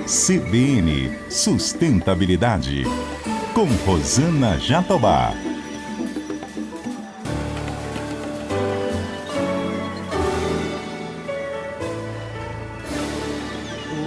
CBN Sustentabilidade, com Rosana Jatobá.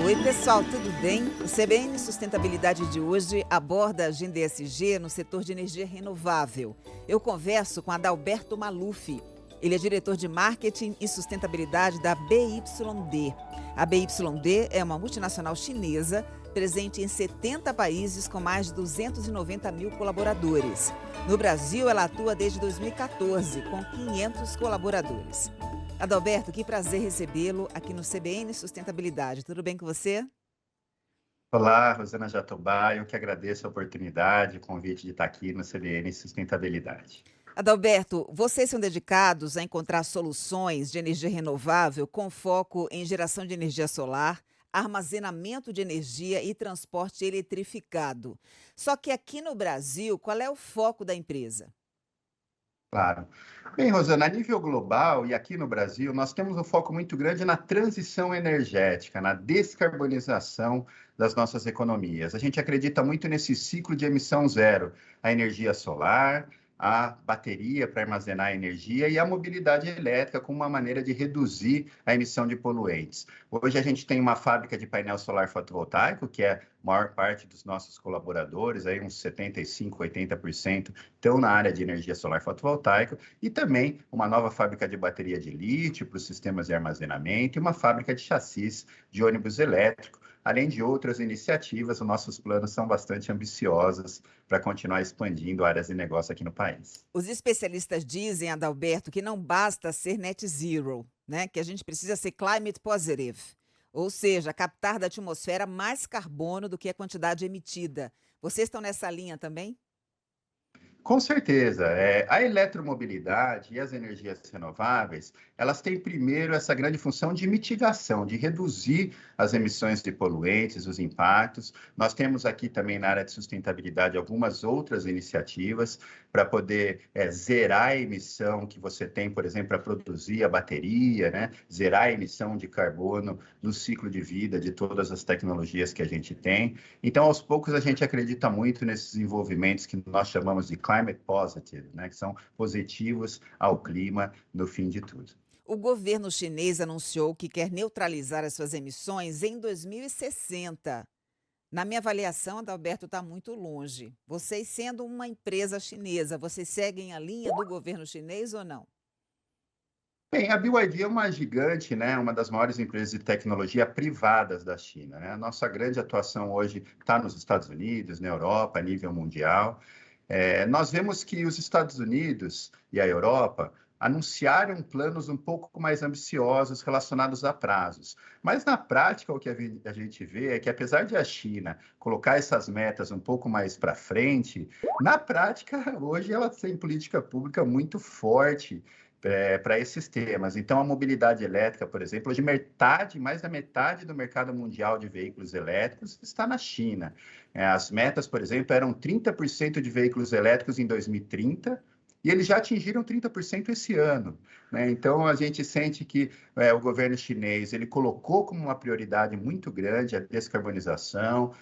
Oi, pessoal, tudo bem? O CBN Sustentabilidade de hoje aborda a agenda ESG no setor de energia renovável. Eu converso com Adalberto Maluf. Ele é diretor de marketing e sustentabilidade da BYD. A BYD é uma multinacional chinesa presente em 70 países com mais de 290 mil colaboradores. No Brasil, ela atua desde 2014, com 500 colaboradores. Adalberto, que prazer recebê-lo aqui no CBN Sustentabilidade. Tudo bem com você? Olá, Rosana Jatobá. Eu que agradeço a oportunidade, o convite de estar aqui no CBN Sustentabilidade. Adalberto, vocês são dedicados a encontrar soluções de energia renovável com foco em geração de energia solar, armazenamento de energia e transporte eletrificado. Só que aqui no Brasil, qual é o foco da empresa? Claro. Bem, Rosana, a nível global e aqui no Brasil, nós temos um foco muito grande na transição energética, na descarbonização das nossas economias. A gente acredita muito nesse ciclo de emissão zero, a energia solar, a bateria para armazenar energia e a mobilidade elétrica como uma maneira de reduzir a emissão de poluentes. Hoje a gente tem uma fábrica de painel solar fotovoltaico, que é a maior parte dos nossos colaboradores, aí uns 75, 80% estão na área de energia solar fotovoltaica, e também uma nova fábrica de bateria de lítio para os sistemas de armazenamento e uma fábrica de chassis de ônibus elétrico. Além de outras iniciativas, os nossos planos são bastante ambiciosos para continuar expandindo áreas de negócio aqui no país. Os especialistas dizem, Adalberto, que não basta ser net zero, né? Que a gente precisa ser climate positive, ou seja, captar da atmosfera mais carbono do que a quantidade emitida. Vocês estão nessa linha também? Com certeza, a eletromobilidade e as energias renováveis, elas têm primeiro essa grande função de mitigação, de reduzir as emissões de poluentes, os impactos. Nós temos aqui também na área de sustentabilidade algumas outras iniciativas para poder zerar a emissão que você tem, por exemplo, para produzir a bateria, né? Zerar a emissão de carbono no ciclo de vida de todas as tecnologias que a gente tem. Então, aos poucos, a gente acredita muito nesses desenvolvimentos que nós chamamos de climate positive, né, que são positivos ao clima no fim de tudo. O governo chinês anunciou que quer neutralizar as suas emissões em 2060. Na minha avaliação, Adalberto, está muito longe. Vocês, sendo uma empresa chinesa, vocês seguem a linha do governo chinês ou não? Bem, a BYD é uma gigante, né, uma das maiores empresas de tecnologia privadas da China, né? A nossa grande atuação hoje está nos Estados Unidos, na Europa, a nível mundial. Nós vemos que os Estados Unidos e a Europa anunciaram planos um pouco mais ambiciosos relacionados a prazos. Mas, na prática, o que a gente vê é que, apesar de a China colocar essas metas um pouco mais para frente, na prática, hoje ela tem política pública muito forte para esses temas. Então, a mobilidade elétrica, por exemplo, hoje mais da metade do mercado mundial de veículos elétricos está na China. As metas, por exemplo, eram 30% de veículos elétricos em 2030, e eles já atingiram 30% esse ano, né? Então, a gente sente que o governo chinês ele colocou como uma prioridade muito grande a descarbonização,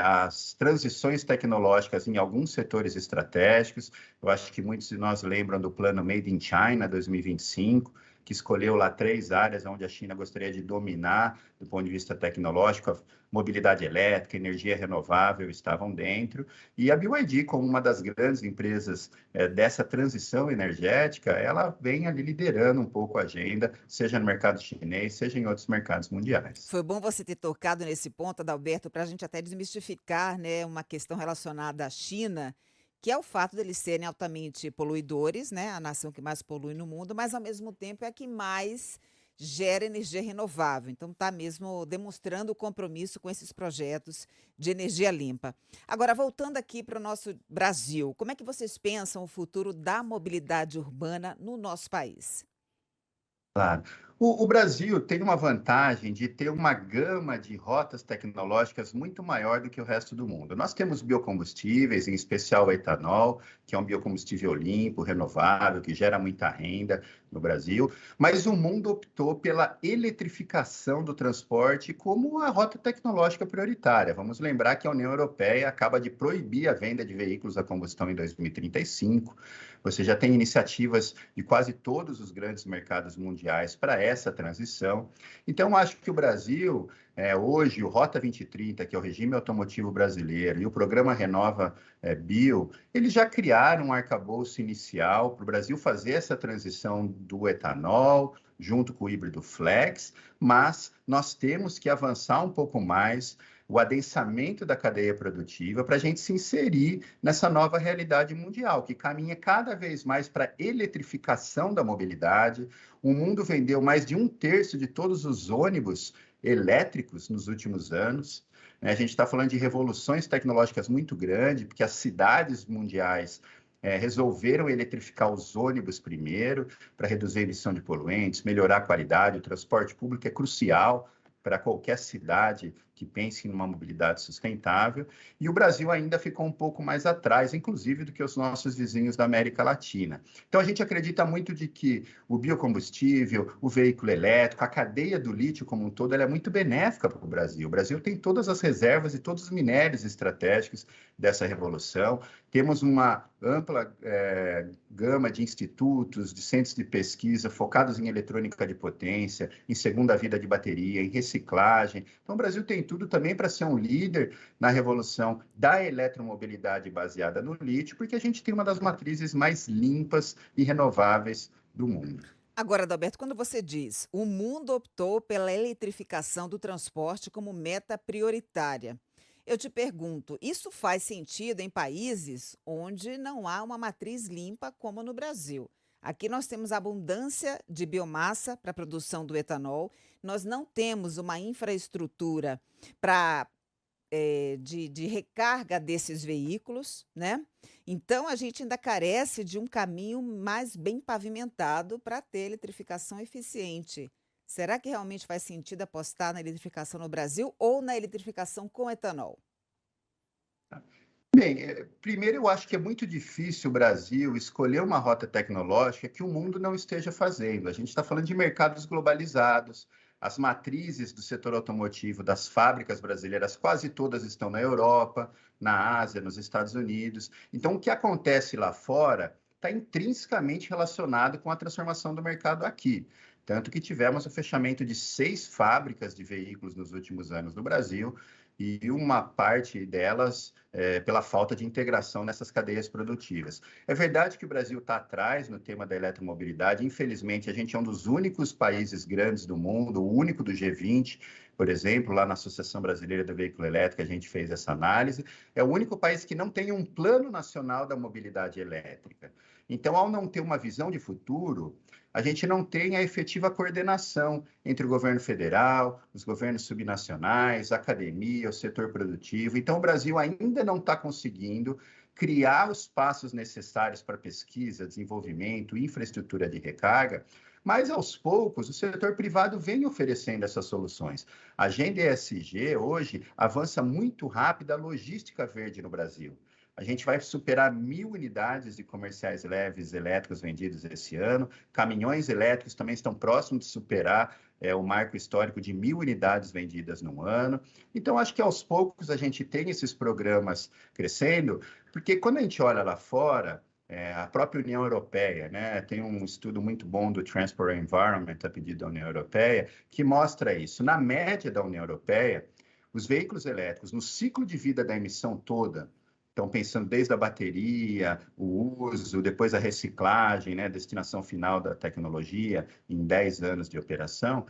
as transições tecnológicas em alguns setores estratégicos. Eu acho que muitos de nós lembram do plano Made in China 2025, que escolheu lá 3 áreas onde a China gostaria de dominar do ponto de vista tecnológico. A mobilidade elétrica, energia renovável estavam dentro. E a BYD, como uma das grandes empresas dessa transição energética, ela vem ali liderando um pouco a agenda, seja no mercado chinês, seja em outros mercados mundiais. Foi bom você ter tocado nesse ponto, Adalberto, para a gente até desmistificar, né, uma questão relacionada à China, que é o fato deles serem altamente poluidores, né, a nação que mais polui no mundo, mas ao mesmo tempo é a que mais gera energia renovável. Então está mesmo demonstrando o compromisso com esses projetos de energia limpa. Agora, voltando aqui para o nosso Brasil, como é que vocês pensam o futuro da mobilidade urbana no nosso país? Claro. O Brasil tem uma vantagem de ter uma gama de rotas tecnológicas muito maior do que o resto do mundo. Nós temos biocombustíveis, em especial o etanol, que é um biocombustível limpo, renovável, que gera muita renda no Brasil, mas o mundo optou pela eletrificação do transporte como a rota tecnológica prioritária. Vamos lembrar que a União Europeia acaba de proibir a venda de veículos a combustão em 2035. Você já tem iniciativas de quase todos os grandes mercados mundiais para essa transição. Então, acho que o Brasil, hoje, o Rota 2030, que é o regime automotivo brasileiro, e o programa Renova Bio, eles já criaram um arcabouço inicial para o Brasil fazer essa transição do etanol, junto com o híbrido flex, mas nós temos que avançar um pouco mais o adensamento da cadeia produtiva para a gente se inserir nessa nova realidade mundial, que caminha cada vez mais para a eletrificação da mobilidade. O mundo vendeu mais de 1/3 de todos os ônibus elétricos nos últimos anos. A gente está falando de revoluções tecnológicas muito grandes, porque as cidades mundiais resolveram eletrificar os ônibus primeiro, para reduzir a emissão de poluentes, melhorar a qualidade. O transporte público é crucial para qualquer cidade que pense numa mobilidade sustentável, e o Brasil ainda ficou um pouco mais atrás, inclusive, do que os nossos vizinhos da América Latina. Então, a gente acredita muito de que o biocombustível, o veículo elétrico, a cadeia do lítio como um todo, ela é muito benéfica para o Brasil. O Brasil tem todas as reservas e todos os minérios estratégicos dessa revolução. Temos uma ampla gama de institutos, de centros de pesquisa focados em eletrônica de potência, em segunda vida de bateria, em reciclagem. Então, o Brasil tem tudo também para ser um líder na revolução da eletromobilidade baseada no lítio, porque a gente tem uma das matrizes mais limpas e renováveis do mundo. Agora, Adalberto, quando você diz o mundo optou pela eletrificação do transporte como meta prioritária, eu te pergunto, isso faz sentido em países onde não há uma matriz limpa como no Brasil? Aqui nós temos abundância de biomassa para a produção do etanol, nós não temos uma infraestrutura para de recarga desses veículos, né? Então a gente ainda carece de um caminho mais bem pavimentado para ter eletrificação eficiente. Será que realmente faz sentido apostar na eletrificação no Brasil ou na eletrificação com etanol? Bem, primeiro eu acho que é muito difícil o Brasil escolher uma rota tecnológica que o mundo não esteja fazendo. A gente está falando de mercados globalizados, as matrizes do setor automotivo das fábricas brasileiras, quase todas estão na Europa, na Ásia, nos Estados Unidos. Então, o que acontece lá fora está intrinsecamente relacionado com a transformação do mercado aqui. Tanto que tivemos o fechamento de 6 fábricas de veículos nos últimos anos no Brasil, e uma parte delas pela falta de integração nessas cadeias produtivas. É verdade que o Brasil está atrás no tema da eletromobilidade. Infelizmente, a gente é um dos únicos países grandes do mundo, o único do G20, por exemplo, lá na Associação Brasileira do Veículo Elétrico, a gente fez essa análise. É o único país que não tem um plano nacional da mobilidade elétrica. Então, ao não ter uma visão de futuro, a gente não tem a efetiva coordenação entre o governo federal, os governos subnacionais, a academia, o setor produtivo. Então, o Brasil ainda não está conseguindo criar os passos necessários para pesquisa, desenvolvimento, infraestrutura de recarga, mas, aos poucos, o setor privado vem oferecendo essas soluções. A Agenda ESG, hoje, avança muito rápido a logística verde no Brasil. A gente vai superar 1.000 unidades de comerciais leves elétricos vendidos esse ano. Caminhões elétricos também estão próximos de superar o marco histórico de 1.000 unidades vendidas no ano. Então, acho que aos poucos a gente tem esses programas crescendo, porque quando a gente olha lá fora, a própria União Europeia, né, tem um estudo muito bom do Transport Environment, a pedido da União Europeia, que mostra isso. Na média da União Europeia, os veículos elétricos, no ciclo de vida da emissão toda, então, pensando desde a bateria, o uso, depois a reciclagem, né, destinação final da tecnologia, em 10 anos de operação,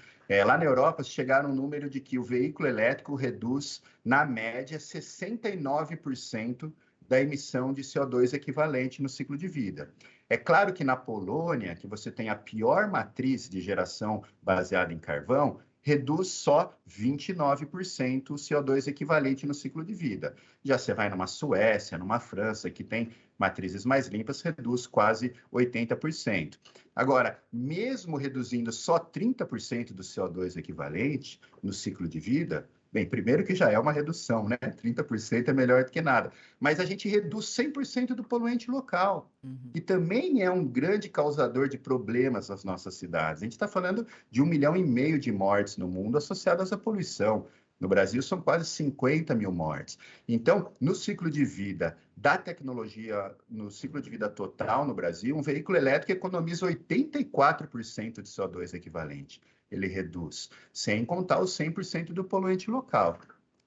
lá na Europa chegaram um número de que o veículo elétrico reduz, na média, 69% da emissão de CO2 equivalente no ciclo de vida. É claro que na Polônia, que você tem a pior matriz de geração baseada em carvão, reduz só 29% o CO2 equivalente no ciclo de vida. Já você vai numa Suécia, numa França, que tem matrizes mais limpas, reduz quase 80%. Agora, mesmo reduzindo só 30% do CO2 equivalente no ciclo de vida, bem, primeiro que já é uma redução, né? 30% é melhor do que nada. Mas a gente reduz 100% do poluente local. E também é um grande causador de problemas nas nossas cidades. A gente está falando de 1,5 milhão de mortes no mundo associadas à poluição. No Brasil, são quase 50 mil mortes. Então, no ciclo de vida da tecnologia, no ciclo de vida total no Brasil, um veículo elétrico economiza 84% de CO2 equivalente. Ele reduz, sem contar os 100% do poluente local.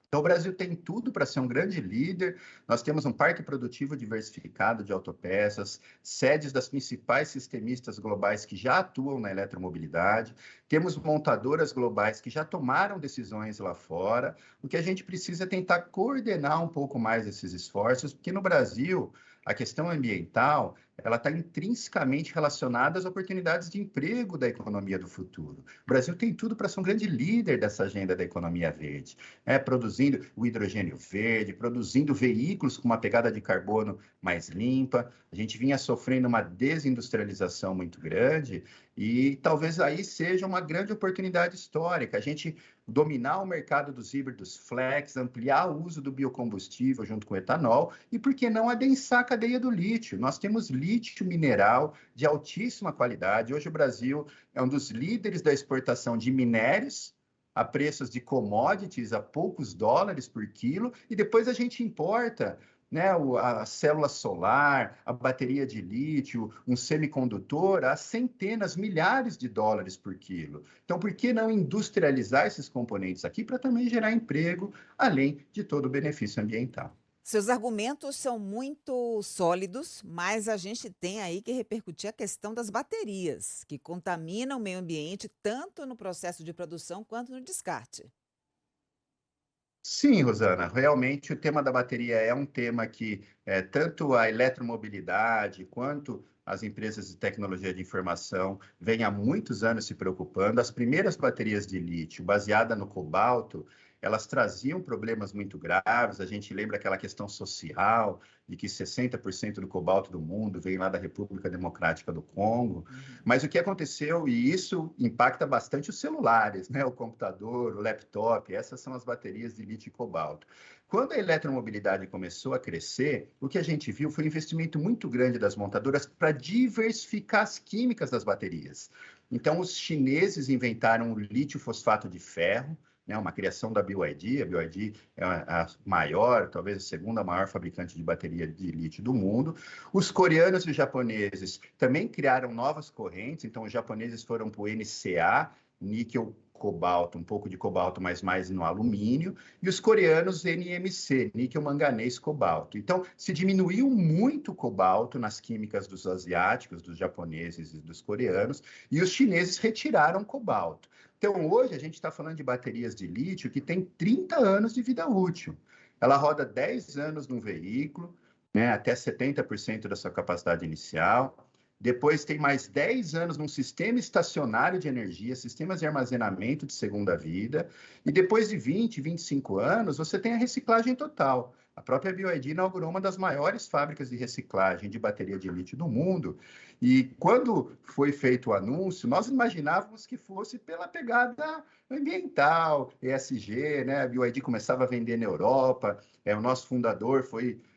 Então, o Brasil tem tudo para ser um grande líder. Nós temos um parque produtivo diversificado de autopeças, sedes das principais sistemistas globais que já atuam na eletromobilidade, temos montadoras globais que já tomaram decisões lá fora. O que a gente precisa é tentar coordenar um pouco mais esses esforços, porque no Brasil, a questão ambiental, ela está intrinsecamente relacionada às oportunidades de emprego da economia do futuro. O Brasil tem tudo para ser um grande líder dessa agenda da economia verde, produzindo o hidrogênio verde, produzindo veículos com uma pegada de carbono mais limpa. A gente vinha sofrendo uma desindustrialização muito grande e talvez aí seja uma grande oportunidade histórica. A gente dominar o mercado dos híbridos flex, ampliar o uso do biocombustível junto com o etanol e, por que não, adensar a cadeia do lítio. Nós temos lítio mineral de altíssima qualidade. Hoje o Brasil é um dos líderes da exportação de minérios a preços de commodities a poucos dólares por quilo e depois a gente importa, né, a célula solar, a bateria de lítio, um semicondutor a centenas, milhares de dólares por quilo. Então, por que não industrializar esses componentes aqui para também gerar emprego, além de todo o benefício ambiental? Seus argumentos são muito sólidos, mas a gente tem aí que repercutir a questão das baterias, que contaminam o meio ambiente tanto no processo de produção quanto no descarte. Sim, Rosana, realmente o tema da bateria é um tema que tanto a eletromobilidade quanto as empresas de tecnologia de informação vêm há muitos anos se preocupando. As primeiras baterias de lítio, baseadas no cobalto, elas traziam problemas muito graves. A gente lembra aquela questão social, de que 60% do cobalto do mundo vem lá da República Democrática do Congo. Mas o que aconteceu, e isso impacta bastante os celulares, né? O computador, o laptop, essas são as baterias de lítio e cobalto. Quando a eletromobilidade começou a crescer, o que a gente viu foi um investimento muito grande das montadoras para diversificar as químicas das baterias. Então, os chineses inventaram o lítio fosfato de ferro, né, uma criação da BYD. A BYD é a maior, talvez a segunda maior fabricante de bateria de lítio do mundo. Os coreanos e os japoneses também criaram novas correntes, então os japoneses foram para o NCA, níquel, cobalto, um pouco de cobalto, mas mais no alumínio, e os coreanos NMC, níquel, manganês, cobalto. Então, se diminuiu muito o cobalto nas químicas dos asiáticos, dos japoneses e dos coreanos, e os chineses retiraram cobalto. Então, hoje, a gente está falando de baterias de lítio que têm 30 anos de vida útil. Ela roda 10 anos num veículo, né, até 70% da sua capacidade inicial. Depois tem mais 10 anos num sistema estacionário de energia, sistemas de armazenamento de segunda vida. E depois de 20, 25 anos, você tem a reciclagem total. A própria BYD inaugurou uma das maiores fábricas de reciclagem de bateria de lítio do mundo. E quando foi feito o anúncio, nós imaginávamos que fosse pela pegada ambiental, ESG, né? A BYD começava a vender na Europa. O nosso fundador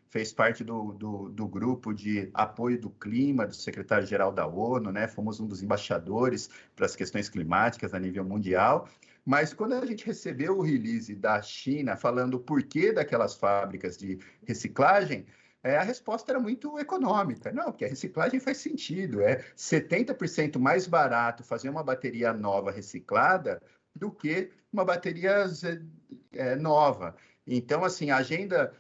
fez parte do grupo de apoio do clima, do secretário-geral da ONU, né? Fomos um dos embaixadores para as questões climáticas a nível mundial. Mas quando a gente recebeu o release da China falando o porquê daquelas fábricas de reciclagem, a resposta era muito econômica. Não, porque a reciclagem faz sentido. É 70% mais barato fazer uma bateria nova reciclada do que uma bateria nova. Então, assim, a agenda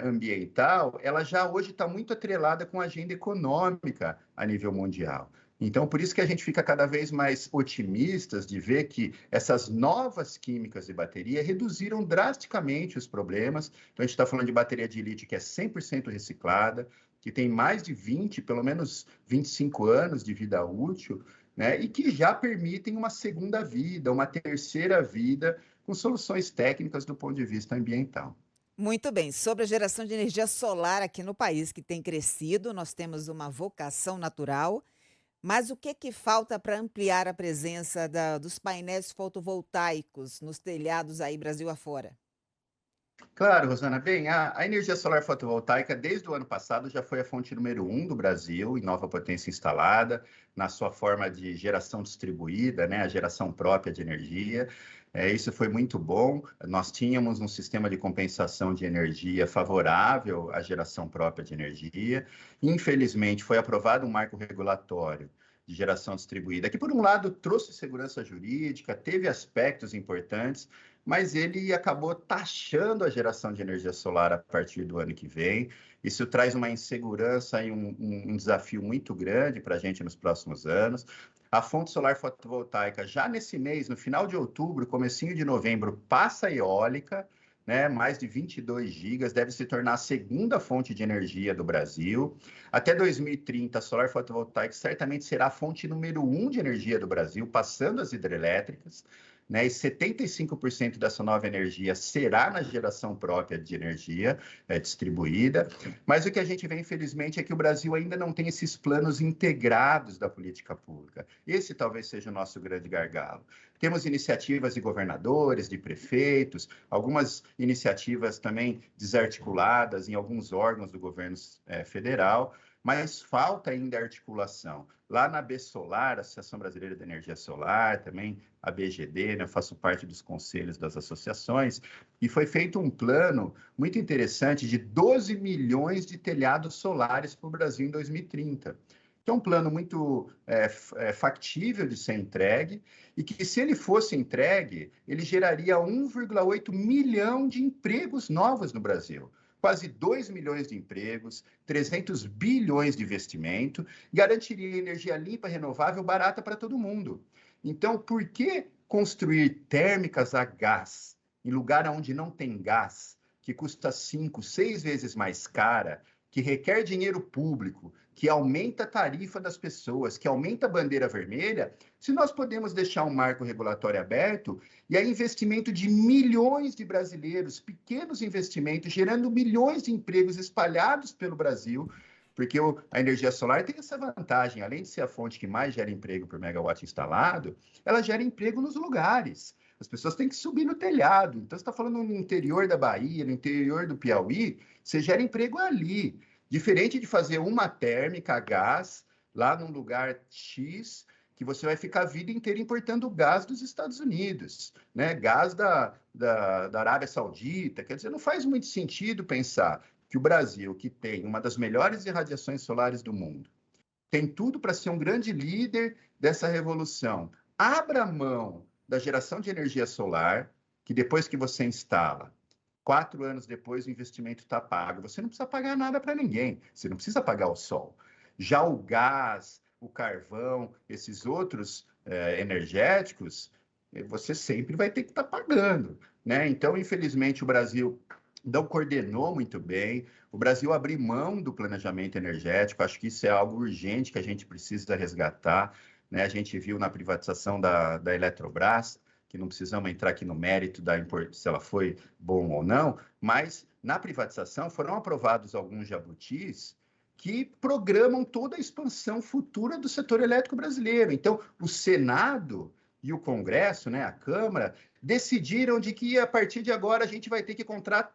ambiental, ela já hoje está muito atrelada com a agenda econômica a nível mundial. Então, por isso que a gente fica cada vez mais otimistas de ver que essas novas químicas de bateria reduziram drasticamente os problemas. Então, a gente está falando de bateria de lítio que é 100% reciclada, que tem mais de 20, pelo menos 25 anos de vida útil, né, e que já permitem uma segunda vida, uma terceira vida, com soluções técnicas do ponto de vista ambiental. Muito bem. Sobre a geração de energia solar aqui no país, que tem crescido, nós temos uma vocação natural, mas o que que falta para ampliar a presença dos painéis fotovoltaicos nos telhados aí Brasil afora? Claro, Rosana. Bem, a energia solar fotovoltaica, desde o ano passado, já foi a fonte número um do Brasil em nova potência instalada, na sua forma de geração distribuída, né, a geração própria de energia. Isso foi muito bom. Nós tínhamos um sistema de compensação de energia favorável à geração própria de energia. Infelizmente, foi aprovado um marco regulatório de geração distribuída, que, por um lado, trouxe segurança jurídica, teve aspectos importantes, mas ele acabou taxando a geração de energia solar a partir do ano que vem. Isso traz uma insegurança e um desafio muito grande para a gente nos próximos anos. A fonte solar fotovoltaica, já nesse mês, no final de outubro, comecinho de novembro, passa a eólica, né, mais de 22 gigas, deve se tornar a segunda fonte de energia do Brasil. Até 2030, a solar fotovoltaica certamente será a fonte número um de energia do Brasil, passando as hidrelétricas, né, e 75% dessa nova energia será na geração própria de energia distribuída. Mas o que a gente vê, infelizmente, é que o Brasil ainda não tem esses planos integrados da política pública. Esse talvez seja o nosso grande gargalo. Temos iniciativas de governadores, de prefeitos, algumas iniciativas também desarticuladas em alguns órgãos do governo federal, mas falta ainda articulação. Lá na BSolar, Associação Brasileira de Energia Solar, também a BGD, né, eu faço parte dos conselhos das associações, e foi feito um plano muito interessante de 12 milhões de telhados solares para o Brasil em 2030. Que é um plano muito factível de ser entregue, e que, se ele fosse entregue, ele geraria 1,8 milhão de empregos novos no Brasil. Quase 2 milhões de empregos, 300 bilhões de investimento, garantiria energia limpa, renovável, barata para todo mundo. Então, por que construir térmicas a gás em lugar onde não tem gás, que custa 5, 6 vezes mais cara, que requer dinheiro público, que aumenta a tarifa das pessoas, que aumenta a bandeira vermelha, se nós podemos deixar um marco regulatório aberto e há investimento de milhões de brasileiros, pequenos investimentos, gerando milhões de empregos espalhados pelo Brasil, porque a energia solar tem essa vantagem, além de ser a fonte que mais gera emprego por megawatt instalado, ela gera emprego nos lugares. As pessoas têm que subir no telhado. Então, você está falando no interior da Bahia, no interior do Piauí, você gera emprego ali. Diferente de fazer uma térmica a gás lá num lugar X, que você vai ficar a vida inteira importando gás dos Estados Unidos, né? Gás da Arábia Saudita. Quer dizer, não faz muito sentido pensar que o Brasil, que tem uma das melhores irradiações solares do mundo, tem tudo para ser um grande líder dessa revolução. Abra mão da geração de energia solar, que depois que você instala, 4 anos depois o investimento está pago. Você não precisa pagar nada para ninguém, você não precisa pagar o sol. Já o gás, o carvão, esses outros energéticos, você sempre vai ter que estar pagando, né? Então, infelizmente, o Brasil não coordenou muito bem. O Brasil abriu mão do planejamento energético. Acho que isso é algo urgente que a gente precisa resgatar, né? A gente viu na privatização da Eletrobras, que não precisamos entrar aqui no mérito se ela foi bom ou não, mas na privatização foram aprovados alguns jabutis que programam toda a expansão futura do setor elétrico brasileiro. Então, o Senado e o Congresso, né, a Câmara, decidiram de que a partir de agora a gente vai ter que comprar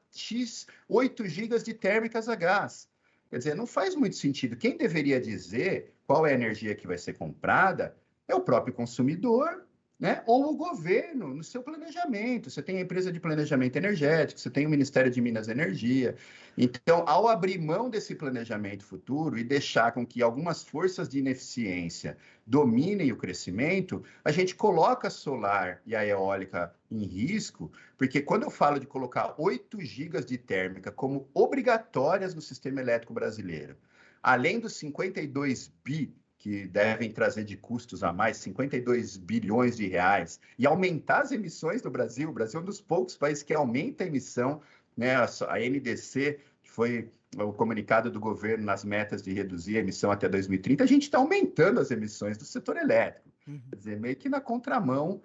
8 gigas de térmicas a gás. Quer dizer, não faz muito sentido. Quem deveria dizer qual é a energia que vai ser comprada é o próprio consumidor, né? Ou o governo, no seu planejamento. Você tem a empresa de planejamento energético, você tem o Ministério de Minas e Energia. Então, ao abrir mão desse planejamento futuro e deixar com que algumas forças de ineficiência dominem o crescimento, a gente coloca a solar e a eólica em risco, porque quando eu falo de colocar 8 gigas de térmica como obrigatórias no sistema elétrico brasileiro, além dos 52 bi que devem trazer de custos a mais 52 bilhões de reais, e aumentar as emissões do Brasil. O Brasil é um dos poucos países que aumenta a emissão né, a NDC, que foi o comunicado do governo nas metas de reduzir a emissão até 2030, a gente está aumentando as emissões do setor elétrico. Quer dizer, meio que na contramão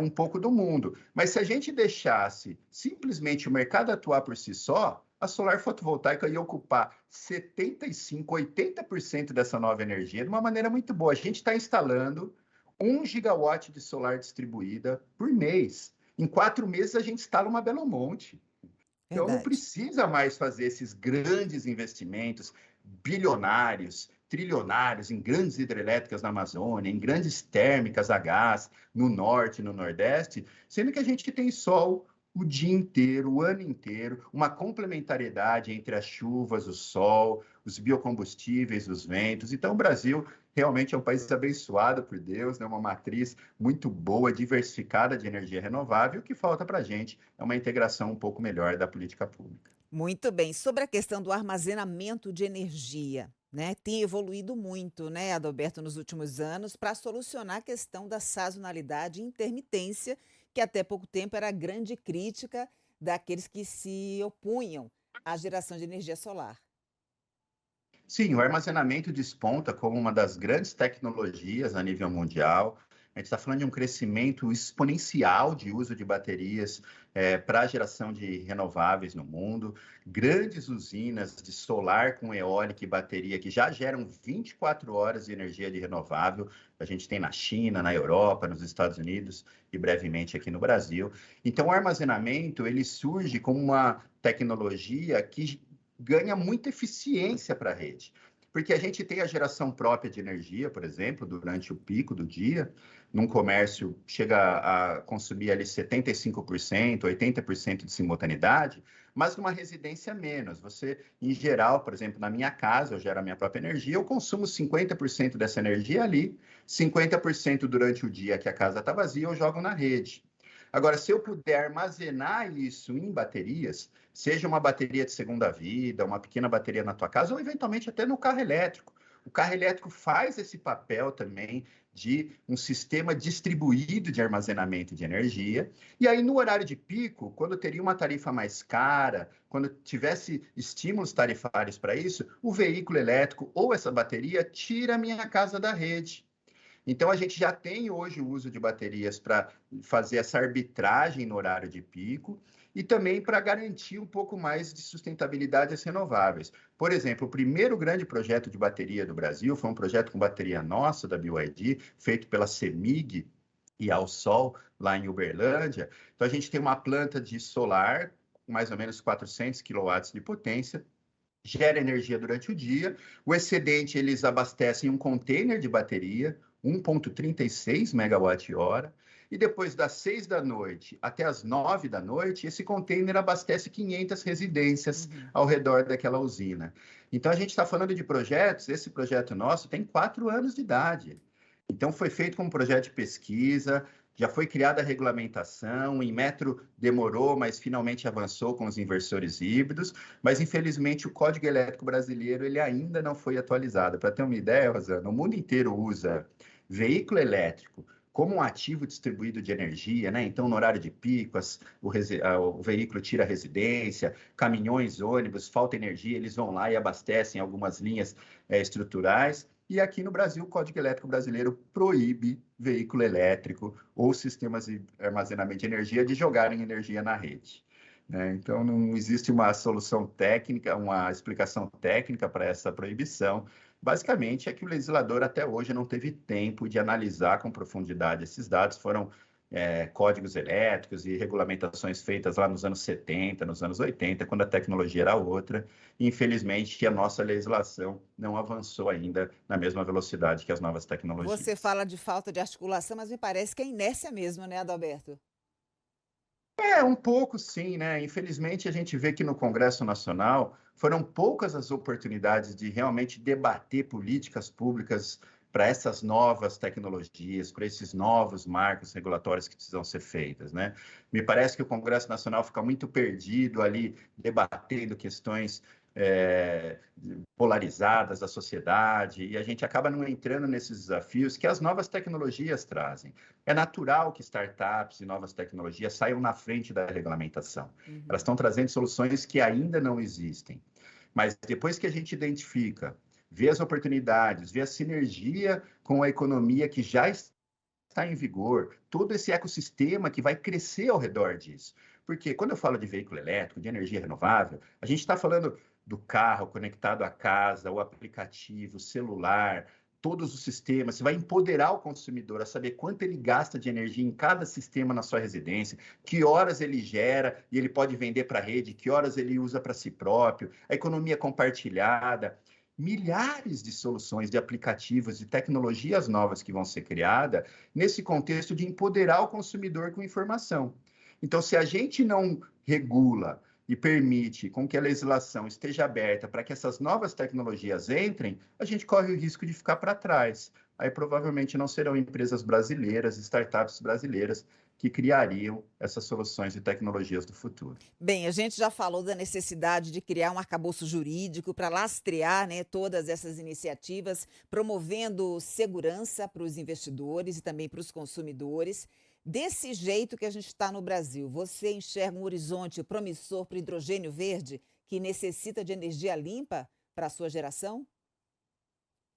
um pouco do mundo. Mas se a gente deixasse simplesmente o mercado atuar por si só, a solar fotovoltaica ia ocupar 75%, 80% dessa nova energia de uma maneira muito boa. A gente está instalando 1 gigawatt de solar distribuída por mês. Em 4 meses, a gente instala uma Belo Monte. Então, não precisa mais fazer esses grandes investimentos bilionários, trilionários em grandes hidrelétricas na Amazônia, em grandes térmicas a gás no norte e no nordeste, sendo que a gente tem sol o dia inteiro, o ano inteiro, uma complementariedade entre as chuvas, o sol, os biocombustíveis, os ventos. Então, o Brasil realmente é um país abençoado por Deus, né? Uma matriz muito boa, diversificada de energia renovável. O que falta para a gente é uma integração um pouco melhor da política pública. Muito bem. Sobre a questão do armazenamento de energia, né? Tem evoluído muito, né, Adalberto, nos últimos anos, para solucionar a questão da sazonalidade e intermitência, que até pouco tempo era a grande crítica daqueles que se opunham à geração de energia solar. Sim, o armazenamento desponta como uma das grandes tecnologias a nível mundial. A gente está falando de um crescimento exponencial de uso de baterias para a geração de renováveis no mundo. Grandes usinas de solar com eólica e bateria que já geram 24 horas de energia de renovável. A gente tem na China, na Europa, nos Estados Unidos e brevemente aqui no Brasil. Então, o armazenamento ele surge como uma tecnologia que ganha muita eficiência para a rede. Porque a gente tem a geração própria de energia, por exemplo, durante o pico do dia, num comércio chega a consumir ali 75%, 80% de simultaneidade, mas numa residência menos. Você, em geral, por exemplo, na minha casa, eu gero a minha própria energia, eu consumo 50% dessa energia ali, 50% durante o dia que a casa está vazia, eu jogo na rede. Agora, se eu puder armazenar isso em baterias, seja uma bateria de segunda vida, uma pequena bateria na tua casa, ou eventualmente até no carro elétrico. O carro elétrico faz esse papel também de um sistema distribuído de armazenamento de energia. E aí, no horário de pico, quando teria uma tarifa mais cara, quando tivesse estímulos tarifários para isso, o veículo elétrico ou essa bateria tira a minha casa da rede. Então, a gente já tem hoje o uso de baterias para fazer essa arbitragem no horário de pico e também para garantir um pouco mais de sustentabilidade às renováveis. Por exemplo, o primeiro grande projeto de bateria do Brasil foi um projeto com bateria nossa, da BYD, feito pela CEMIG e ao Sol, lá em Uberlândia. Então, a gente tem uma planta de solar, com mais ou menos 400 kW de potência, gera energia durante o dia, o excedente eles abastecem um container de bateria, 1,36 megawatt-hora, e depois das 6 da noite até as 9 da noite, esse container abastece 500 residências ao redor daquela usina. Então, a gente está falando de projetos, esse projeto nosso tem 4 anos de idade. Então, foi feito como projeto de pesquisa, já foi criada a regulamentação, o Inmetro demorou, mas finalmente avançou com os inversores híbridos, mas infelizmente o Código Elétrico Brasileiro ele ainda não foi atualizado. Para ter uma ideia, Rosana, o mundo inteiro usa veículo elétrico como um ativo distribuído de energia, né? Então, no horário de pico, o veículo tira a residência, caminhões, ônibus, falta energia, eles vão lá e abastecem algumas linhas estruturais. E aqui no Brasil, o Código Elétrico Brasileiro proíbe veículo elétrico ou sistemas de armazenamento de energia de jogarem energia na rede, né? Então, não existe uma solução técnica, uma explicação técnica para essa proibição. Basicamente, é que o legislador até hoje não teve tempo de analisar com profundidade esses dados. Foram códigos elétricos e regulamentações feitas lá nos anos 70, nos anos 80, quando a tecnologia era outra. E, infelizmente, a nossa legislação não avançou ainda na mesma velocidade que as novas tecnologias. Você fala de falta de articulação, mas me parece que é inércia mesmo, né, Adalberto? Um pouco sim, né? Infelizmente, a gente vê que no Congresso Nacional foram poucas as oportunidades de realmente debater políticas públicas para essas novas tecnologias, para esses novos marcos regulatórios que precisam ser feitas, né? Me parece que o Congresso Nacional fica muito perdido ali, debatendo questões polarizadas da sociedade, e a gente acaba não entrando nesses desafios que as novas tecnologias trazem. É natural que startups e novas tecnologias saiam na frente da regulamentação. Elas estão trazendo soluções que ainda não existem. Mas depois que a gente identifica, vê as oportunidades, vê a sinergia com a economia que já está em vigor, todo esse ecossistema que vai crescer ao redor disso. Porque quando eu falo de veículo elétrico, de energia renovável, a gente está falando do carro conectado à casa, o aplicativo, o celular, todos os sistemas. Você vai empoderar o consumidor a saber quanto ele gasta de energia em cada sistema na sua residência, que horas ele gera e ele pode vender para a rede, que horas ele usa para si próprio, a economia compartilhada. Milhares de soluções, de aplicativos, de tecnologias novas que vão ser criadas nesse contexto de empoderar o consumidor com informação. Então, se a gente não regula e permite com que a legislação esteja aberta para que essas novas tecnologias entrem, a gente corre o risco de ficar para trás. Aí provavelmente não serão empresas brasileiras, startups brasileiras, que criariam essas soluções e tecnologias do futuro. Bem, a gente já falou da necessidade de criar um arcabouço jurídico para lastrear, né, todas essas iniciativas, promovendo segurança para os investidores e também para os consumidores. Desse jeito que a gente está no Brasil, você enxerga um horizonte promissor para o hidrogênio verde que necessita de energia limpa para a sua geração?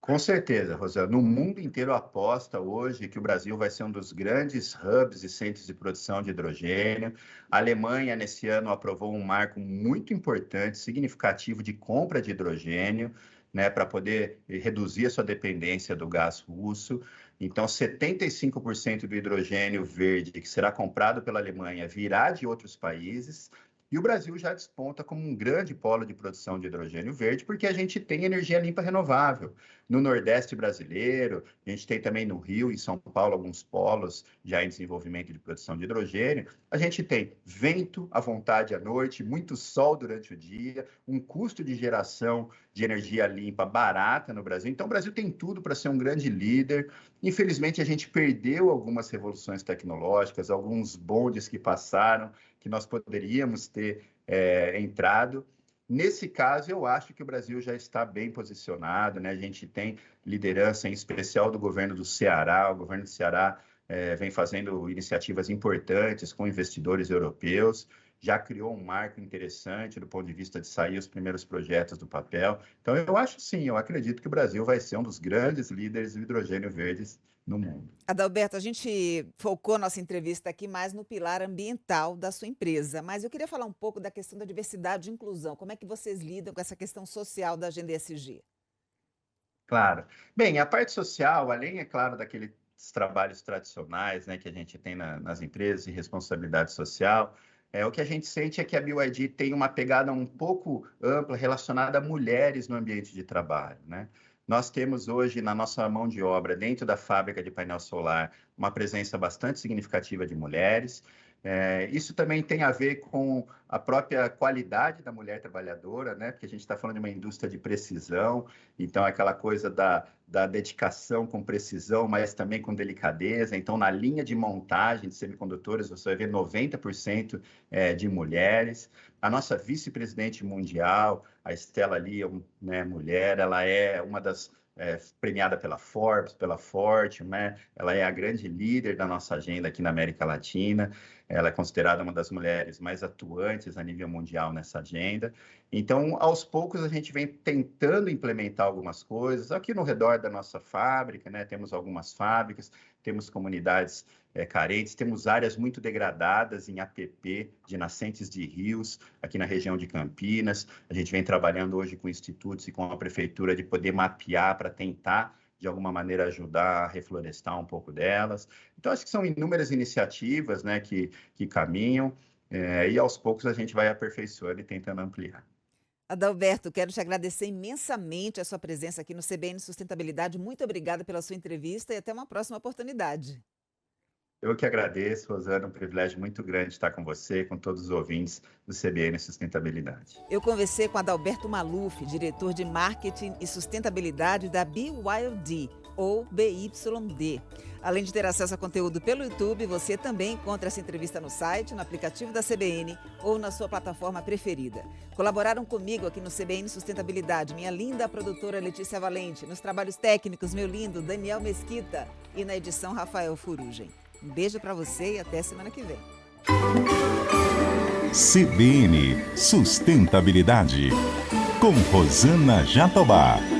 Com certeza, Rosana. No mundo inteiro aposta hoje que o Brasil vai ser um dos grandes hubs e centros de produção de hidrogênio. A Alemanha, nesse ano, aprovou um marco muito importante, significativo de compra de hidrogênio, né, para poder reduzir a sua dependência do gás russo. Então, 75% do hidrogênio verde que será comprado pela Alemanha virá de outros países. E o Brasil já desponta como um grande polo de produção de hidrogênio verde, porque a gente tem energia limpa renovável. No Nordeste brasileiro, a gente tem também no Rio e São Paulo alguns polos já em desenvolvimento de produção de hidrogênio. A gente tem vento à vontade à noite, muito sol durante o dia, um custo de geração de energia limpa barata no Brasil. Então, o Brasil tem tudo para ser um grande líder. Infelizmente, a gente perdeu algumas revoluções tecnológicas, alguns bondes que passaram, que nós poderíamos ter entrado. Nesse caso, eu acho que o Brasil já está bem posicionado, né? A gente tem liderança, em especial do governo do Ceará. O governo do Ceará vem fazendo iniciativas importantes com investidores europeus, já criou um marco interessante do ponto de vista de sair os primeiros projetos do papel. Então, eu acho sim, eu acredito que o Brasil vai ser um dos grandes líderes do hidrogênio verdes no mundo. Adalberto, a gente focou nossa entrevista aqui mais no pilar ambiental da sua empresa, mas eu queria falar um pouco da questão da diversidade e inclusão. Como é que vocês lidam com essa questão social da Agenda ESG? Claro. Bem, a parte social, além, é claro, daqueles trabalhos tradicionais, né, que a gente tem nas empresas de responsabilidade social, o que a gente sente é que a BYD tem uma pegada um pouco ampla relacionada a mulheres no ambiente de trabalho, né? Nós temos hoje na nossa mão de obra, dentro da fábrica de painel solar, uma presença bastante significativa de mulheres. Isso também tem a ver com a própria qualidade da mulher trabalhadora, né? Porque a gente está falando de uma indústria de precisão, então aquela coisa da dedicação com precisão, mas também com delicadeza. Então, na linha de montagem de semicondutores, você vai ver 90% de mulheres. A nossa vice-presidente mundial, a Stella Lee, né, mulher, ela é uma das premiada pela Forbes, pela Fortune, né? Ela é a grande líder da nossa agenda aqui na América Latina. Ela é considerada uma das mulheres mais atuantes a nível mundial nessa agenda. Então, aos poucos, a gente vem tentando implementar algumas coisas. Aqui no redor da nossa fábrica, né? Temos algumas fábricas, temos comunidades carentes, temos áreas muito degradadas em APP, de nascentes de rios, aqui na região de Campinas. A gente vem trabalhando hoje com institutos e com a prefeitura de poder mapear para tentar, de alguma maneira, ajudar a reflorestar um pouco delas. Então, acho que são inúmeras iniciativas, né, que caminham, e aos poucos a gente vai aperfeiçoando e tentando ampliar. Adalberto, quero te agradecer imensamente a sua presença aqui no CBN Sustentabilidade. Muito obrigada pela sua entrevista e até uma próxima oportunidade. Eu que agradeço, Rosana, um privilégio muito grande estar com você, com todos os ouvintes do CBN Sustentabilidade. Eu conversei com Adalberto Maluf, diretor de Marketing e Sustentabilidade da BYD, ou BYD. Além de ter acesso a conteúdo pelo YouTube, você também encontra essa entrevista no site, no aplicativo da CBN ou na sua plataforma preferida. Colaboraram comigo aqui no CBN Sustentabilidade, minha linda produtora Letícia Valente, nos trabalhos técnicos, meu lindo Daniel Mesquita e na edição Rafael Furugem. Um beijo para você e até semana que vem. CBN Sustentabilidade, com Rosana Jatobá.